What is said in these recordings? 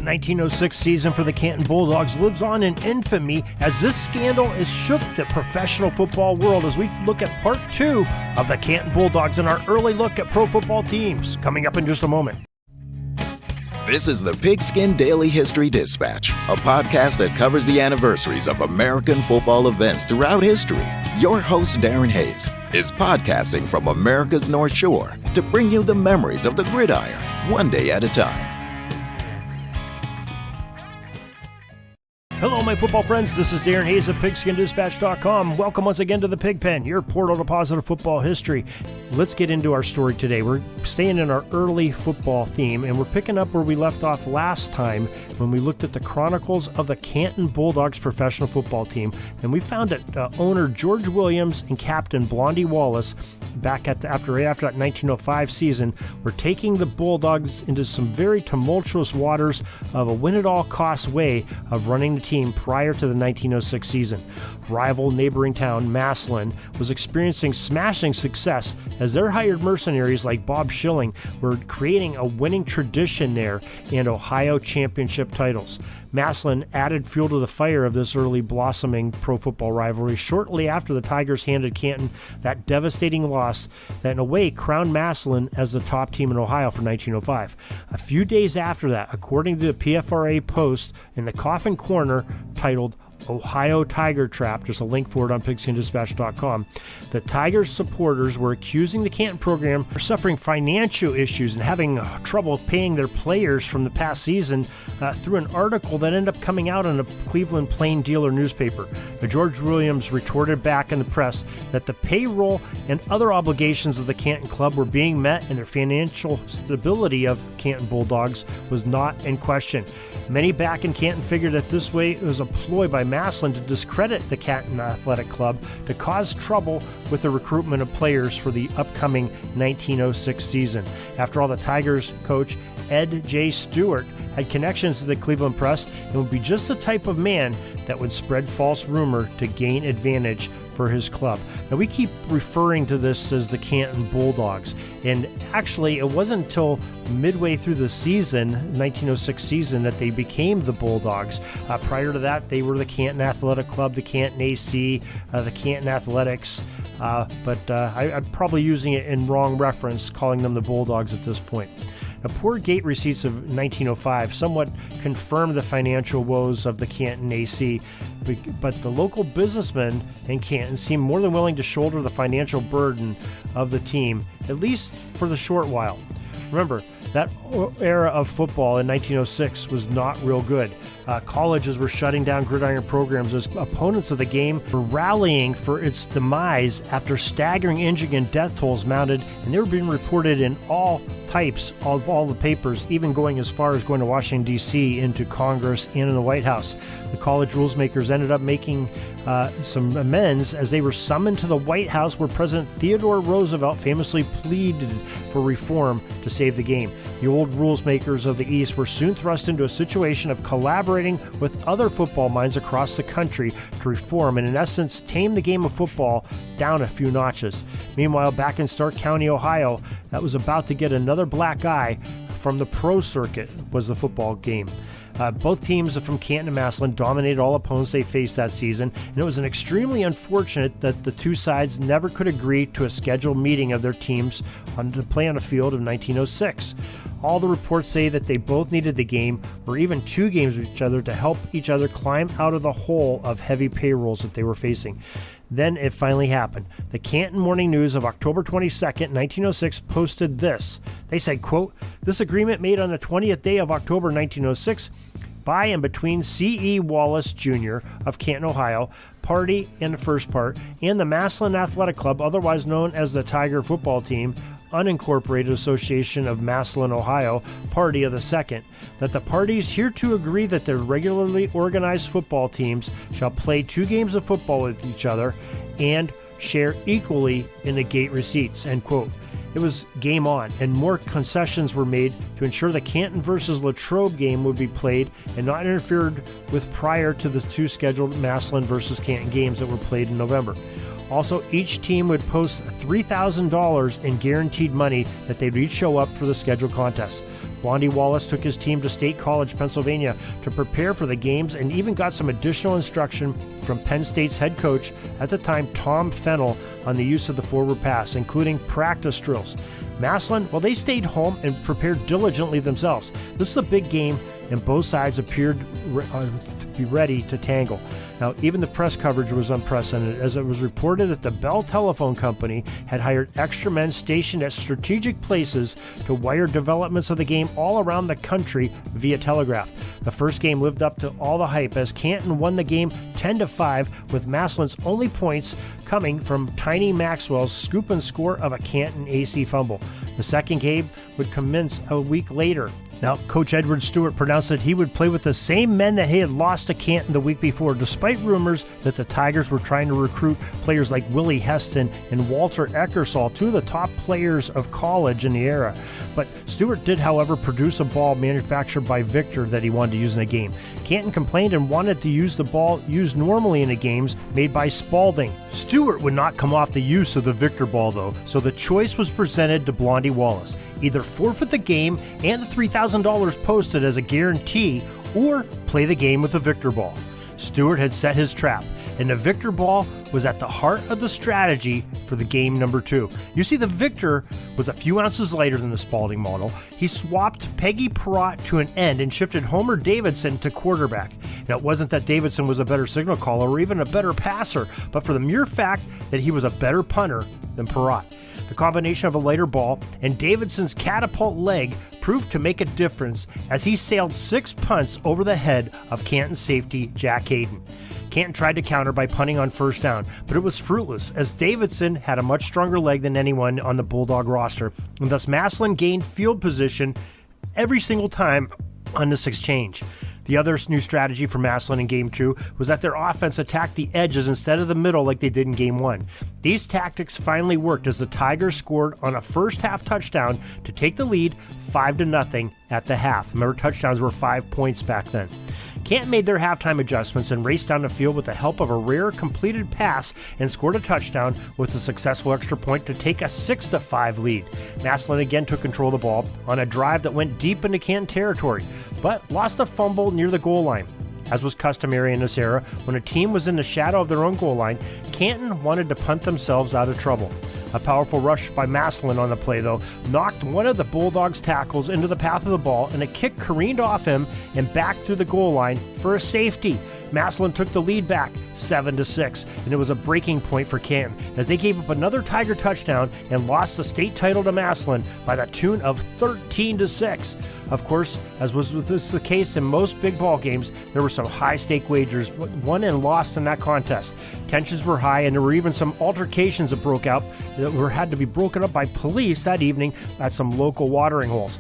The 1906 season for the Canton Bulldogs lives on in infamy as this scandal has shook the professional football world as we look at part 2 of the Canton Bulldogs and our early look at pro football teams. Coming up in just a moment. This is the Pigskin Daily History Dispatch, a podcast that covers the anniversaries of American football events throughout history. Your host, Darren Hayes, is podcasting from America's North Shore to bring you the memories of the gridiron, one day at a time. Hello, my football friends. This is Darren Hayes of PigskinDispatch.com. Welcome once again to the Pig Pen, your portal to positive football history. Let's get into our story today. We're staying in our early football theme, and we're picking up where we left off last time when we looked at the chronicles of the Canton Bulldogs professional football team. And we found that owner George Williams and captain Blondy Wallace, back after that 1905 season, were taking the Bulldogs into some very tumultuous waters of a win-at-all-costs way of running the team prior to the 1906 season. Rival neighboring town, Massillon, was experiencing smashing success as their hired mercenaries like Bob Schilling were creating a winning tradition there and Ohio championship titles. Massillon added fuel to the fire of this early blossoming pro football rivalry shortly after the Tigers handed Canton that devastating loss that in a way crowned Massillon as the top team in Ohio for 1905. A few days after that, according to the PFRA post in the Coffin Corner titled Ohio Tiger Trap, just a link for it on PigskinDispatch.com, the Tigers supporters were accusing the Canton program for suffering financial issues and having trouble paying their players from the past season through an article that ended up coming out in a Cleveland Plain Dealer newspaper. George Williams retorted back in the press that the payroll and other obligations of the Canton club were being met and their financial stability of Canton Bulldogs was not in question. Many back in Canton figured that this way it was a ploy by Massillon to discredit the Canton Athletic Club to cause trouble with the recruitment of players for the upcoming 1906 season. After all, the Tigers coach Ed J. Stewart had connections to the Cleveland press and would be just the type of man that would spread false rumor to gain advantage for his club. Now, we keep referring to this as the Canton Bulldogs, and actually it wasn't until midway through the season, 1906 season, that they became the Bulldogs. Prior to that, they were the Canton Athletic Club, the Canton AC, the Canton Athletics, but I'm probably using it in wrong reference, calling them the Bulldogs at this point. Now, poor gate receipts of 1905 somewhat confirmed the financial woes of the Canton AC, but the local businessmen in Canton seemed more than willing to shoulder the financial burden of the team, at least for the short while. Remember, that era of football in 1906 was not real good. Colleges were shutting down gridiron programs as opponents of the game were rallying for its demise after staggering injury and death tolls mounted, and they were being reported in all types of all the papers, even going as far as going to Washington, D.C., into Congress and in the White House. The college rules makers ended up making some amends as they were summoned to the White House, where President Theodore Roosevelt famously pleaded for reform to save the game. The old rules makers of the East were soon thrust into a situation of collaborating with other football minds across the country to reform and, in essence, tame the game of football down a few notches. Meanwhile, back in Stark County, Ohio, that was about to get another black eye from the pro circuit was the football game. Both teams from Canton and Massillon dominated all opponents they faced that season, and it was extremely unfortunate that the two sides never could agree to a scheduled meeting of their teams to play on a field of 1906. All the reports say that they both needed the game, or even two games with each other, to help each other climb out of the hole of heavy payrolls that they were facing. Then it finally happened. The Canton Morning News of October 22nd, 1906 posted this. They said, quote, "This agreement made on the 20th day of October 1906 by and between C.E. Wallace, Jr. of Canton, Ohio, party in the first part, and the Massillon Athletic Club, otherwise known as the Tiger Football Team, Unincorporated Association of Massillon, Ohio, party of the second, that the parties hereto agree that their regularly organized football teams shall play 2 games of football with each other and share equally in the gate receipts," end quote. It was game on, and more concessions were made to ensure the Canton versus Latrobe game would be played and not interfered with prior to the 2 scheduled Massillon versus Canton games that were played in November. Also, each team would post $3,000 in guaranteed money that they'd each show up for the scheduled contest. Blondy Wallace took his team to State College, Pennsylvania to prepare for the games and even got some additional instruction from Penn State's head coach at the time, Tom Fennell, on the use of the forward pass, including practice drills. Massillon, well, they stayed home and prepared diligently themselves. This is a big game, and both sides appeared to be ready to tangle. Now, even the press coverage was unprecedented, as it was reported that the Bell Telephone Company had hired extra men stationed at strategic places to wire developments of the game all around the country via telegraph. The first game lived up to all the hype, as Canton won the game 10-5, with Massillon's only points coming from Tiny Maxwell's scoop and score of a Canton AC fumble. The second game would commence a week later. Now, Coach Edward Stewart pronounced that he would play with the same men that he had lost to Canton the week before, despite rumors that the Tigers were trying to recruit players like Willie Heston and Walter Eckersall, two of the top players of college in the era. But Stewart did, however, produce a ball manufactured by Victor that he wanted to use in a game. Canton complained and wanted to use the ball used normally in the games made by Spalding. Stewart would not come off the use of the Victor ball, though, so the choice was presented to Blondy Wallace. Either forfeit the game and the $3,000 posted as a guarantee, or play the game with the Victor ball. Stewart had set his trap, and the Victor ball was at the heart of the strategy for the game number 2. You see, the Victor was a few ounces lighter than the Spalding model. He swapped Peggy Perrott to an end and shifted Homer Davidson to quarterback. Now, it wasn't that Davidson was a better signal caller or even a better passer, but for the mere fact that he was a better punter than Perrott. The combination of a lighter ball and Davidson's catapult leg proved to make a difference, as he sailed 6 punts over the head of Canton safety Jack Hayden. Canton tried to counter by punting on first down, but it was fruitless, as Davidson had a much stronger leg than anyone on the Bulldog roster, and thus Massillon gained field position every single time on this exchange. The other new strategy for Massillon in Game 2 was that their offense attacked the edges instead of the middle like they did in Game 1. These tactics finally worked, as the Tigers scored on a first-half touchdown to take the lead 5-0 at the half. Remember, touchdowns were 5 points back then. Canton made their halftime adjustments and raced down the field with the help of a rare completed pass and scored a touchdown with a successful extra point to take a 6-5 lead. Massillon again took control of the ball on a drive that went deep into Canton territory, but lost a fumble near the goal line. As was customary in this era, when a team was in the shadow of their own goal line, Canton wanted to punt themselves out of trouble. A powerful rush by Massillon on the play, though, knocked one of the Bulldogs' tackles into the path of the ball, and a kick careened off him and back through the goal line for a safety. Massillon took the lead back 7-6, and it was a breaking point for Canton, as they gave up another Tiger touchdown and lost the state title to Massillon by the tune of 13-6. Of course, as was the case in most big ball games, there were some high-stake wagers won and lost in that contest. Tensions were high, and there were even some altercations that broke out that had to be broken up by police that evening at some local watering holes.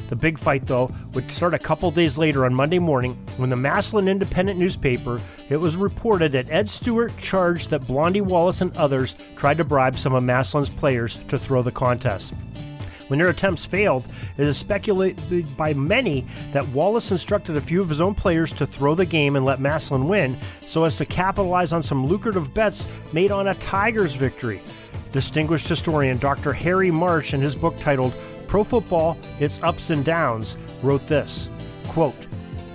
The big fight, though, would start a couple days later on Monday morning when the Massillon Independent newspaper, it was reported that Ed Stewart charged that Blondy Wallace and others tried to bribe some of Massillon's players to throw the contest. When their attempts failed, it is speculated by many that Wallace instructed a few of his own players to throw the game and let Massillon win, so as to capitalize on some lucrative bets made on a Tigers victory. Distinguished historian Dr. Harry Marsh, in his book titled Pro Football, Its Ups and Downs, wrote this, quote,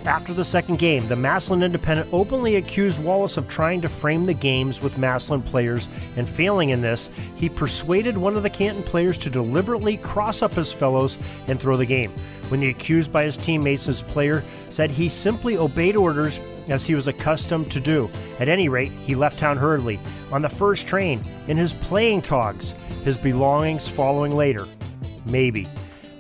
"After the second game, the Massillon Independent openly accused Wallace of trying to frame the games with Massillon players, and failing in this, he persuaded one of the Canton players to deliberately cross up his fellows and throw the game. When the accused by his teammates, his player said he simply obeyed orders as he was accustomed to do. At any rate, he left town hurriedly, on the first train, in his playing togs, his belongings following later. Maybe."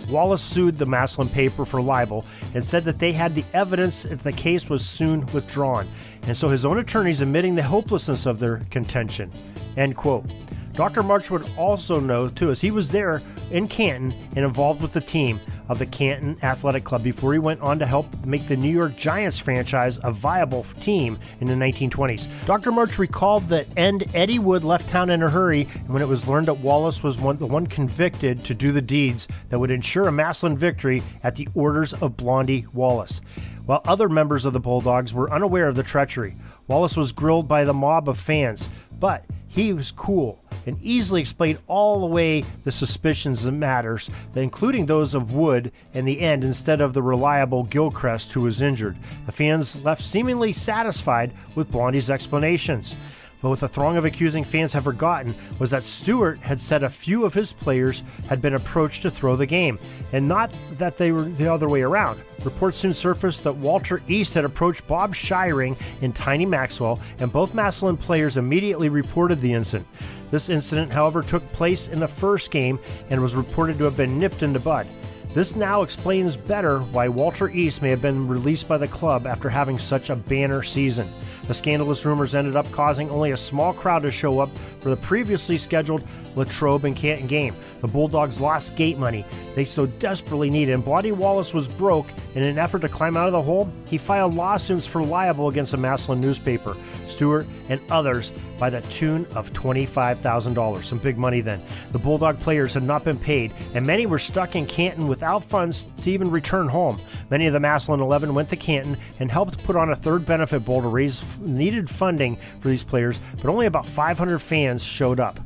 Wallace sued the Massillon paper for libel and said that they had the evidence that the case was soon withdrawn, and so his own attorneys admitting the hopelessness of their contention. End quote. Dr. March would also know, too, as he was there in Canton and involved with the team of the Canton Athletic Club before he went on to help make the New York Giants franchise a viable team in the 1920s. Dr. March recalled that Eddie Wood left town in a hurry, and when it was learned that Wallace was the one convicted to do the deeds that would ensure a Massillon victory at the orders of Blondy Wallace. While other members of the Bulldogs were unaware of the treachery, Wallace was grilled by the mob of fans, but he was cool, and easily explained all away the suspicions and matters, including those of Wood in the end instead of the reliable Gilchrist who was injured. The fans left seemingly satisfied with Blondy's explanations. But what the throng of accusing fans have forgotten was that Stewart had said a few of his players had been approached to throw the game, and not that they were the other way around. Reports soon surfaced that Walter East had approached Bob Shiring and Tiny Maxwell, and both Massillon players immediately reported the incident. This incident, however, took place in the first game and was reported to have been nipped in the bud. This now explains better why Walter East may have been released by the club after having such a banner season. The scandalous rumors ended up causing only a small crowd to show up for the previously scheduled Latrobe and Canton game. The Bulldogs lost gate money they so desperately needed, and Blondy Wallace was broke. In an effort to climb out of the hole, he filed lawsuits for libel against the Massillon newspaper, Stewart, and others by the tune of $25,000. Some big money then. The Bulldog players had not been paid, and many were stuck in Canton without funds to even return home. Many of the Massillon 11 went to Canton and helped put on a third benefit bowl to raise needed funding for these players, but only about 500 fans showed up.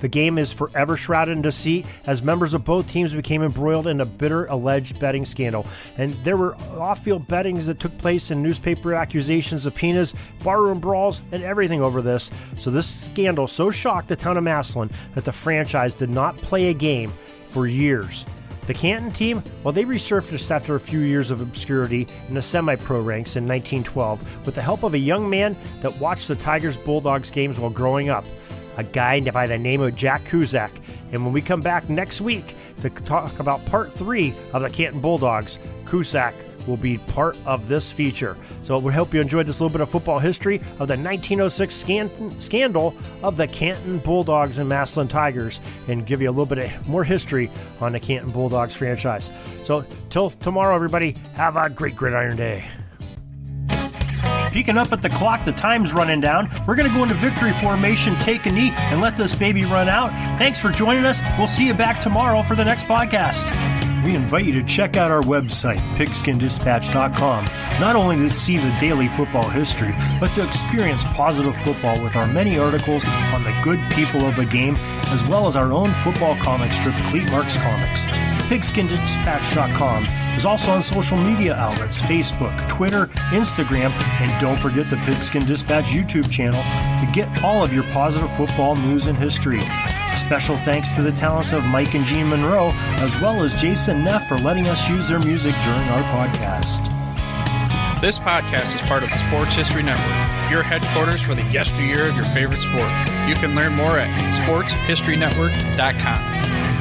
The game is forever shrouded in deceit as members of both teams became embroiled in a bitter alleged betting scandal. And there were off-field bettings that took place and newspaper accusations, subpoenas, barroom brawls, and everything over this. So this scandal so shocked the town of Massillon that the franchise did not play a game for years. The Canton team, well, they resurfaced after a few years of obscurity in the semi-pro ranks in 1912 with the help of a young man that watched the Tigers-Bulldogs games while growing up, a guy by the name of Jack Cusack. And when we come back next week to talk about part 3 of the Canton Bulldogs, Cusack will be part of this feature. So we hope you enjoyed this little bit of football history of the 1906 scandal of the Canton Bulldogs and Massillon Tigers, and give you a little bit of more history on the Canton Bulldogs franchise. So till tomorrow, everybody, have a great Gridiron Day. Peeking up at the clock, the time's running down. We're going to go into victory formation, take a knee, and let this baby run out. Thanks for joining us. We'll see you back tomorrow for the next podcast. We invite you to check out our website, pigskinddispatch.com, not only to see the daily football history, but to experience positive football with our many articles on the good people of the game, as well as our own football comic strip, Cleat Marks Comics. Pigskinddispatch.com is also on social media outlets, Facebook, Twitter, Instagram, and don't forget the Pigskin Dispatch YouTube channel to get all of your positive football news and history. A special thanks to the talents of Mike and Jean Monroe, as well as Jason Neff for letting us use their music during our podcast. This podcast is part of the Sports History Network, your headquarters for the yesteryear of your favorite sport. You can learn more at sportshistorynetwork.com.